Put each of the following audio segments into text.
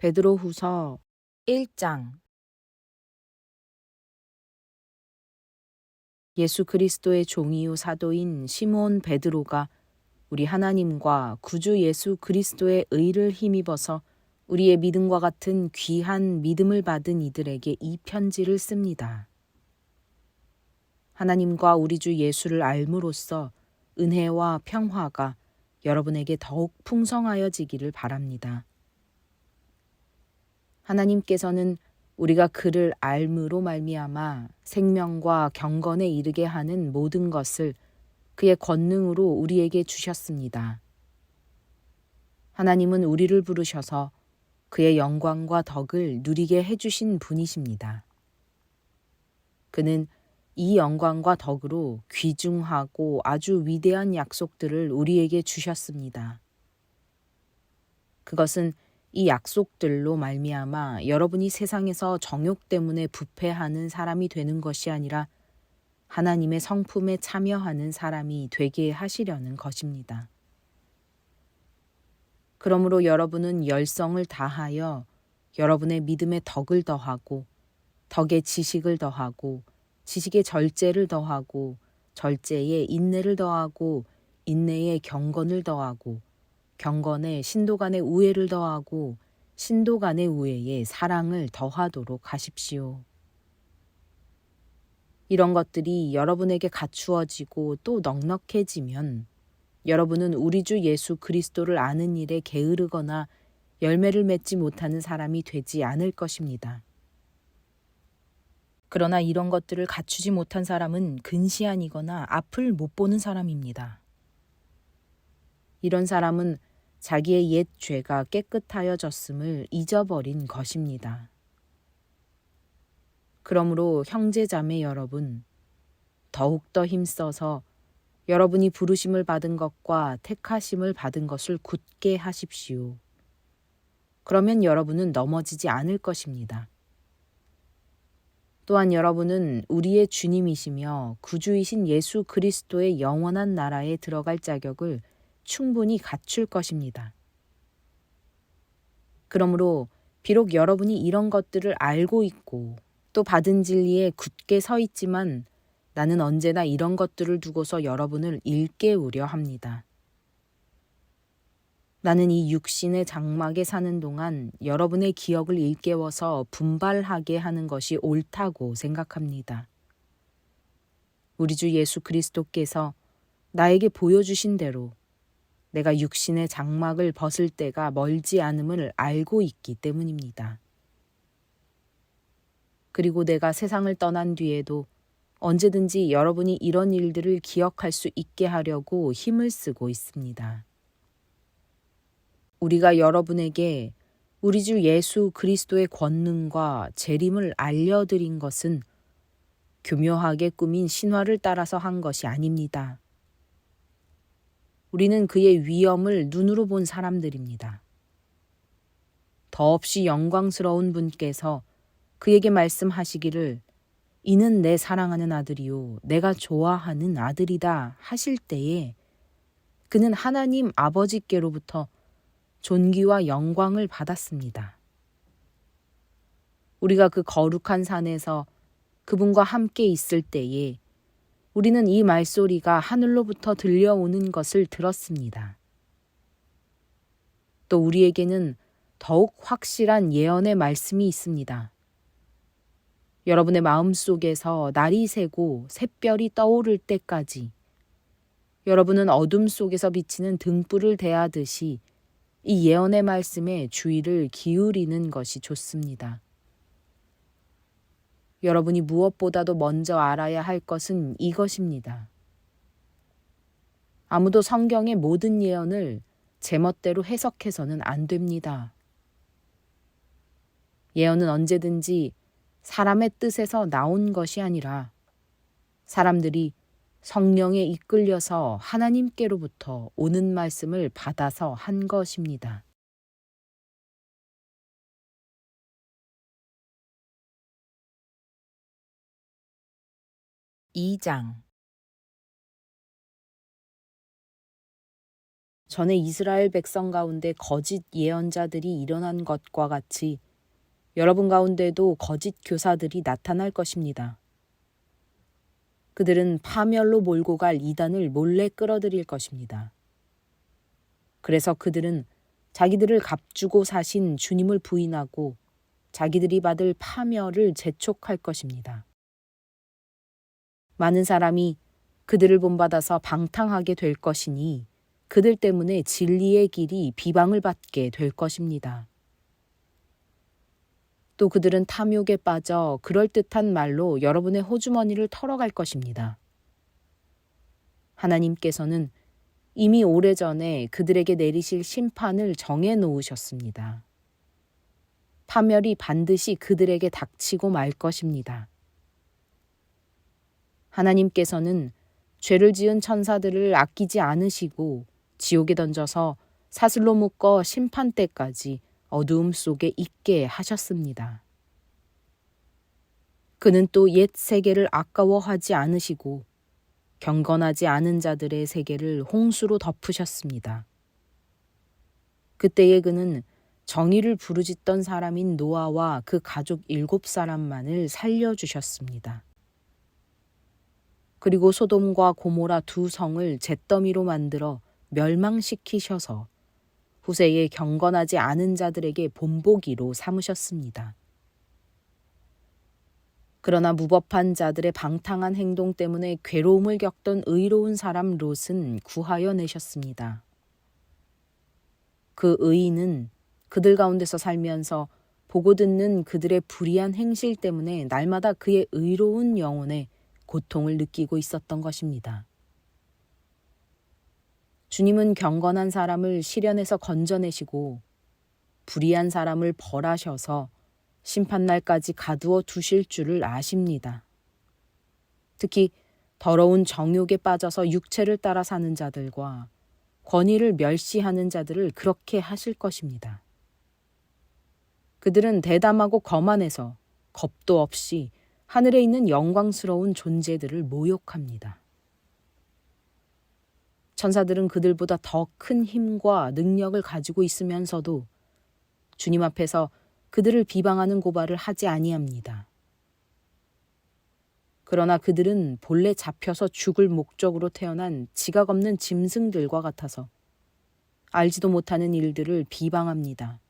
베드로후서 1장. 예수 그리스도의 종이요 사도인 시몬 베드로가 우리 하나님과 구주 예수 그리스도의 의를 힘입어서 우리의 믿음과 같은 귀한 믿음을 받은 이들에게 이 편지를 씁니다. 하나님과 우리 주 예수를 알므로써 은혜와 평화가 여러분에게 더욱 풍성하여지기를 바랍니다. 하나님께서는 우리가 그를 알므로 말미암아 생명과 경건에 이르게 하는 모든 것을 그의 권능으로 우리에게 주셨습니다. 하나님은 우리를 부르셔서 그의 영광과 덕을 누리게 해주신 분이십니다. 그는 이 영광과 덕으로 귀중하고 아주 위대한 약속들을 우리에게 주셨습니다. 그것은 이 약속들로 말미암아 여러분이 세상에서 정욕 때문에 부패하는 사람이 되는 것이 아니라 하나님의 성품에 참여하는 사람이 되게 하시려는 것입니다. 그러므로 여러분은 열성을 다하여 여러분의 믿음에 덕을 더하고 덕에 지식을 더하고 지식에 절제를 더하고 절제에 인내를 더하고 인내에 경건을 더하고 경건에 신도 간의 우애를 더하고 신도 간의 우애에 사랑을 더하도록 하십시오. 이런 것들이 여러분에게 갖추어지고 또 넉넉해지면 여러분은 우리 주 예수 그리스도를 아는 일에 게으르거나 열매를 맺지 못하는 사람이 되지 않을 것입니다. 그러나 이런 것들을 갖추지 못한 사람은 근시안이거나 앞을 못 보는 사람입니다. 이런 사람은 자기의 옛 죄가 깨끗하여졌음을 잊어버린 것입니다. 그러므로 형제자매 여러분, 더욱더 힘써서 여러분이 부르심을 받은 것과 택하심을 받은 것을 굳게 하십시오. 그러면 여러분은 넘어지지 않을 것입니다. 또한 여러분은 우리의 주님이시며 구주이신 예수 그리스도의 영원한 나라에 들어갈 자격을 충분히 갖출 것입니다. 그러므로 비록 여러분이 이런 것들을 알고 있고 또 받은 진리에 굳게 서 있지만 나는 언제나 이런 것들을 두고서 여러분을 일깨우려 합니다. 나는 이 육신의 장막에 사는 동안 여러분의 기억을 일깨워서 분발하게 하는 것이 옳다고 생각합니다. 우리 주 예수 그리스도께서 나에게 보여주신 대로 내가 육신의 장막을 벗을 때가 멀지 않음을 알고 있기 때문입니다. 그리고 내가 세상을 떠난 뒤에도 언제든지 여러분이 이런 일들을 기억할 수 있게 하려고 힘을 쓰고 있습니다. 우리가 여러분에게 우리 주 예수 그리스도의 권능과 재림을 알려드린 것은 교묘하게 꾸민 신화를 따라서 한 것이 아닙니다. 우리는 그의 위엄을 눈으로 본 사람들입니다. 더없이 영광스러운 분께서 그에게 말씀하시기를 이는 내 사랑하는 아들이요 내가 좋아하는 아들이다 하실 때에 그는 하나님 아버지께로부터 존귀와 영광을 받았습니다. 우리가 그 거룩한 산에서 그분과 함께 있을 때에 우리는 이 말소리가 하늘로부터 들려오는 것을 들었습니다. 또 우리에게는 더욱 확실한 예언의 말씀이 있습니다. 여러분의 마음속에서 날이 새고 샛별이 떠오를 때까지 여러분은 어둠 속에서 비치는 등불을 대하듯이 이 예언의 말씀에 주의를 기울이는 것이 좋습니다. 여러분이 무엇보다도 먼저 알아야 할 것은 이것입니다. 아무도 성경의 모든 예언을 제멋대로 해석해서는 안 됩니다. 예언은 언제든지 사람의 뜻에서 나온 것이 아니라 사람들이 성령에 이끌려서 하나님께로부터 오는 말씀을 받아서 한 것입니다. 2장. 전에 이스라엘 백성 가운데 거짓 예언자들이 일어난 것과 같이 여러분 가운데도 거짓 교사들이 나타날 것입니다. 그들은 파멸로 몰고 갈 이단을 몰래 끌어들일 것입니다. 그래서 그들은 자기들을 값주고 사신 주님을 부인하고 자기들이 받을 파멸을 재촉할 것입니다. 많은 사람이 그들을 본받아서 방탕하게 될 것이니 그들 때문에 진리의 길이 비방을 받게 될 것입니다. 또 그들은 탐욕에 빠져 그럴듯한 말로 여러분의 호주머니를 털어갈 것입니다. 하나님께서는 이미 오래전에 그들에게 내리실 심판을 정해 놓으셨습니다. 파멸이 반드시 그들에게 닥치고 말 것입니다. 하나님께서는 죄를 지은 천사들을 아끼지 않으시고 지옥에 던져서 사슬로 묶어 심판 때까지 어두움 속에 있게 하셨습니다. 그는 또 옛 세계를 아까워하지 않으시고 경건하지 않은 자들의 세계를 홍수로 덮으셨습니다. 그때에 그는 정의를 부르짖던 사람인 노아와 그 가족 7사람만을 살려주셨습니다. 그리고 소돔과 고모라 2성을 잿더미로 만들어 멸망시키셔서 후세에 경건하지 않은 자들에게 본보기로 삼으셨습니다. 그러나 무법한 자들의 방탕한 행동 때문에 괴로움을 겪던 의로운 사람 롯은 구하여 내셨습니다. 그 의인은 그들 가운데서 살면서 보고 듣는 그들의 불의한 행실 때문에 날마다 그의 의로운 영혼에 고통을 느끼고 있었던 것입니다. 주님은 경건한 사람을 시련에서 건져내시고 불의한 사람을 벌하셔서 심판날까지 가두어 두실 줄을 아십니다. 특히 더러운 정욕에 빠져서 육체를 따라 사는 자들과 권위를 멸시하는 자들을 그렇게 하실 것입니다. 그들은 대담하고 거만해서 겁도 없이 하늘에 있는 영광스러운 존재들을 모욕합니다. 천사들은 그들보다 더 큰 힘과 능력을 가지고 있으면서도 주님 앞에서 그들을 비방하는 고발을 하지 아니합니다. 그러나 그들은 본래 잡혀서 죽을 목적으로 태어난 지각 없는 짐승들과 같아서 알지도 못하는 일들을 비방합니다.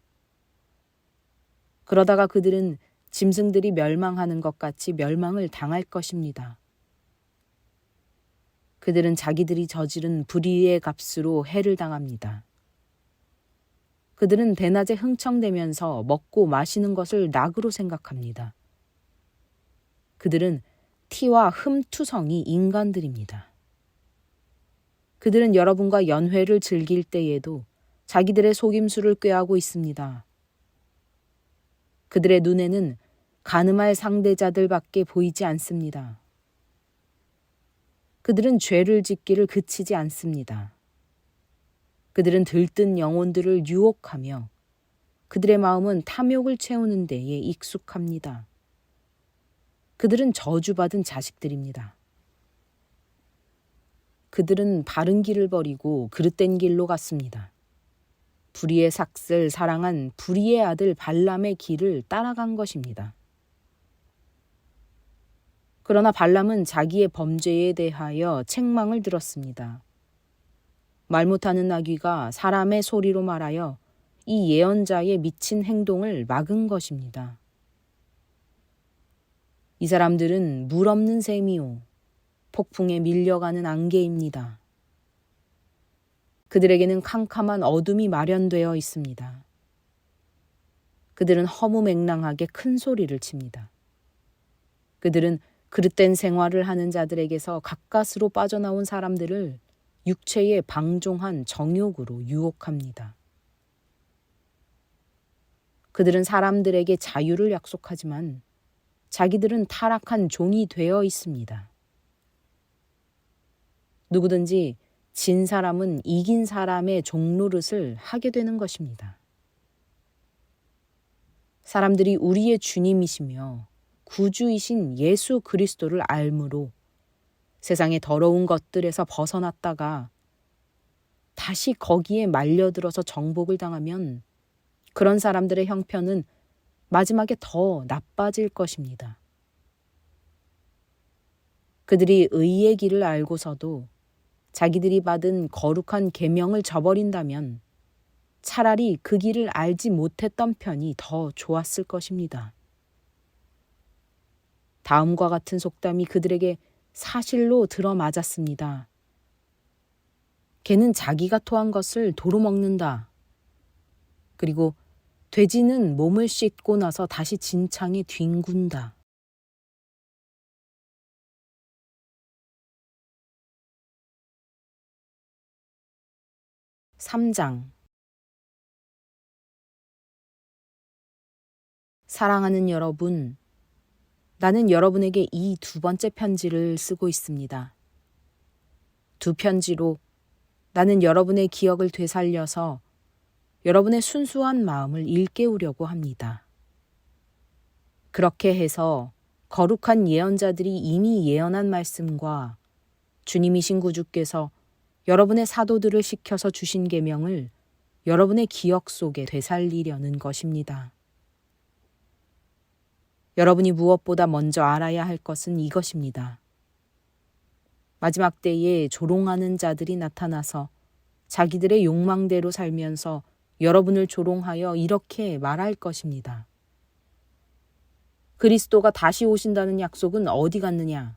그러다가 그들은 짐승들이 멸망하는 것 같이 멸망을 당할 것입니다. 그들은 자기들이 저지른 불의의 값으로 해를 당합니다. 그들은 대낮에 흥청대면서 먹고 마시는 것을 낙으로 생각합니다. 그들은 티와 흠투성이 인간들입니다. 그들은 여러분과 연회를 즐길 때에도 자기들의 속임수를 꾀하고 있습니다. 그들의 눈에는 간음할 상대자들밖에 보이지 않습니다. 그들은 죄를 짓기를 그치지 않습니다. 그들은 들뜬 영혼들을 유혹하며 그들의 마음은 탐욕을 채우는 데에 익숙합니다. 그들은 저주받은 자식들입니다. 그들은 바른 길을 버리고 그릇된 길로 갔습니다. 불의의 삭슬 사랑한 불의의 아들 발람의 길을 따라간 것입니다. 그러나 발람은 자기의 범죄에 대하여 책망을 들었습니다. 말 못하는 나귀가 사람의 소리로 말하여 이 예언자의 미친 행동을 막은 것입니다. 이 사람들은 물 없는 샘이요 폭풍에 밀려가는 안개입니다. 그들에게는 캄캄한 어둠이 마련되어 있습니다. 그들은 허무맹랑하게 큰 소리를 칩니다. 그들은 그릇된 생활을 하는 자들에게서 가까스로 빠져나온 사람들을 육체에 방종한 정욕으로 유혹합니다. 그들은 사람들에게 자유를 약속하지만 자기들은 타락한 종이 되어 있습니다. 누구든지 진 사람은 이긴 사람의 종노릇을 하게 되는 것입니다. 사람들이 우리의 주님이시며 구주이신 예수 그리스도를 알므로 세상의 더러운 것들에서 벗어났다가 다시 거기에 말려들어서 정복을 당하면 그런 사람들의 형편은 마지막에 더 나빠질 것입니다. 그들이 의의 길을 알고서도 자기들이 받은 거룩한 계명을 저버린다면 차라리 그 길을 알지 못했던 편이 더 좋았을 것입니다. 다음과 같은 속담이 그들에게 사실로 들어맞았습니다. 개는 자기가 토한 것을 도로 먹는다. 그리고 돼지는 몸을 씻고 나서 다시 진창에 뒹군다. 3장. 사랑하는 여러분, 나는 여러분에게 이 두 번째 편지를 쓰고 있습니다. 두 편지로 나는 여러분의 기억을 되살려서 여러분의 순수한 마음을 일깨우려고 합니다. 그렇게 해서 거룩한 예언자들이 이미 예언한 말씀과 주님이신 구주께서 여러분의 사도들을 시켜서 주신 계명을 여러분의 기억 속에 되살리려는 것입니다. 여러분이 무엇보다 먼저 알아야 할 것은 이것입니다. 마지막 때에 조롱하는 자들이 나타나서 자기들의 욕망대로 살면서 여러분을 조롱하여 이렇게 말할 것입니다. 그리스도가 다시 오신다는 약속은 어디 갔느냐?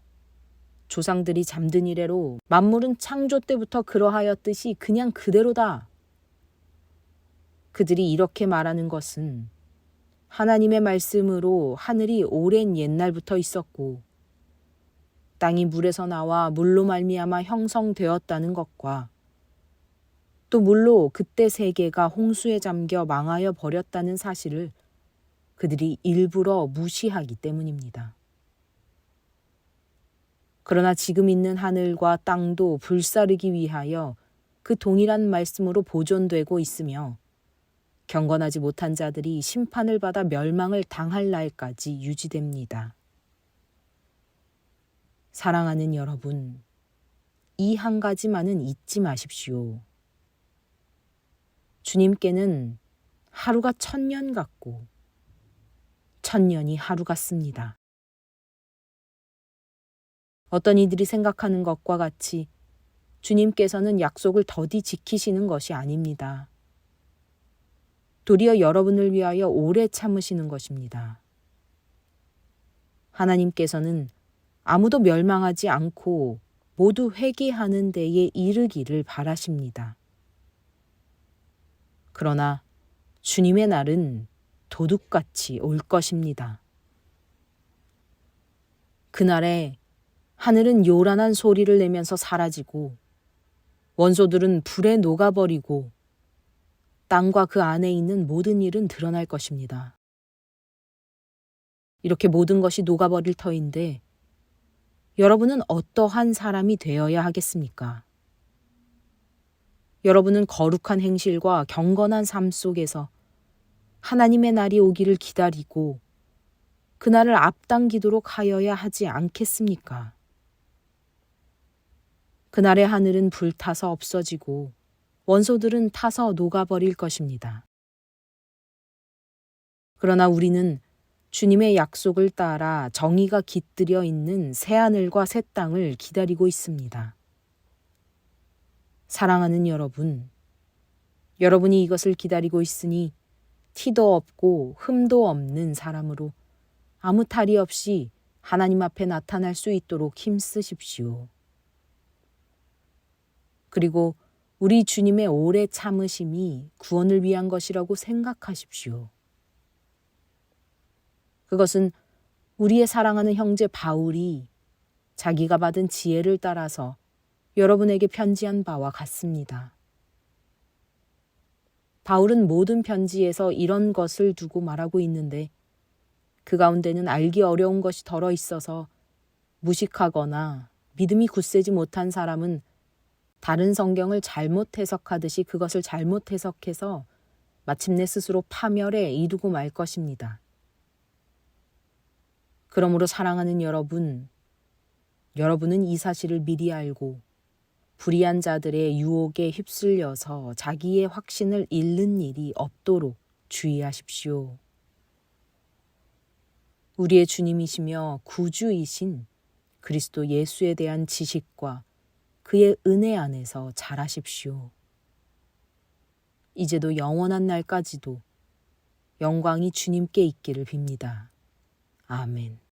조상들이 잠든 이래로 만물은 창조 때부터 그러하였듯이 그냥 그대로다. 그들이 이렇게 말하는 것은 하나님의 말씀으로 하늘이 오랜 옛날부터 있었고 땅이 물에서 나와 물로 말미암아 형성되었다는 것과 또 물로 그때 세계가 홍수에 잠겨 망하여 버렸다는 사실을 그들이 일부러 무시하기 때문입니다. 그러나 지금 있는 하늘과 땅도 불사르기 위하여 그 동일한 말씀으로 보존되고 있으며 경건하지 못한 자들이 심판을 받아 멸망을 당할 날까지 유지됩니다. 사랑하는 여러분, 이 한 가지만은 잊지 마십시오. 주님께는 하루가 1000년 같고 1000년이 하루 같습니다. 어떤 이들이 생각하는 것과 같이 주님께서는 약속을 더디 지키시는 것이 아닙니다. 도리어 여러분을 위하여 오래 참으시는 것입니다. 하나님께서는 아무도 멸망하지 않고 모두 회개하는 데에 이르기를 바라십니다. 그러나 주님의 날은 도둑같이 올 것입니다. 그날에 하늘은 요란한 소리를 내면서 사라지고 원소들은 불에 녹아버리고 땅과 그 안에 있는 모든 일은 드러날 것입니다. 이렇게 모든 것이 녹아버릴 터인데 여러분은 어떠한 사람이 되어야 하겠습니까? 여러분은 거룩한 행실과 경건한 삶 속에서 하나님의 날이 오기를 기다리고 그날을 앞당기도록 하여야 하지 않겠습니까? 그날의 하늘은 불타서 없어지고 원소들은 타서 녹아버릴 것입니다. 그러나 우리는 주님의 약속을 따라 정의가 깃들여 있는 새하늘과 새 땅을 기다리고 있습니다. 사랑하는 여러분, 여러분이 이것을 기다리고 있으니 티도 없고 흠도 없는 사람으로 아무 탈이 없이 하나님 앞에 나타날 수 있도록 힘쓰십시오. 그리고 우리 주님의 오래 참으심이 구원을 위한 것이라고 생각하십시오. 그것은 우리의 사랑하는 형제 바울이 자기가 받은 지혜를 따라서 여러분에게 편지한 바와 같습니다. 바울은 모든 편지에서 이런 것을 두고 말하고 있는데 그 가운데는 알기 어려운 것이 덜어 있어서 무식하거나 믿음이 굳세지 못한 사람은 다른 성경을 잘못 해석하듯이 그것을 잘못 해석해서 마침내 스스로 파멸에 이르고 말 것입니다. 그러므로 사랑하는 여러분, 여러분은 이 사실을 미리 알고 불의한 자들의 유혹에 휩쓸려서 자기의 확신을 잃는 일이 없도록 주의하십시오. 우리의 주님이시며 구주이신 그리스도 예수에 대한 지식과 그의 은혜 안에서 자라십시오. 이제도 영원한 날까지도 영광이 주님께 있기를 빕니다. 아멘.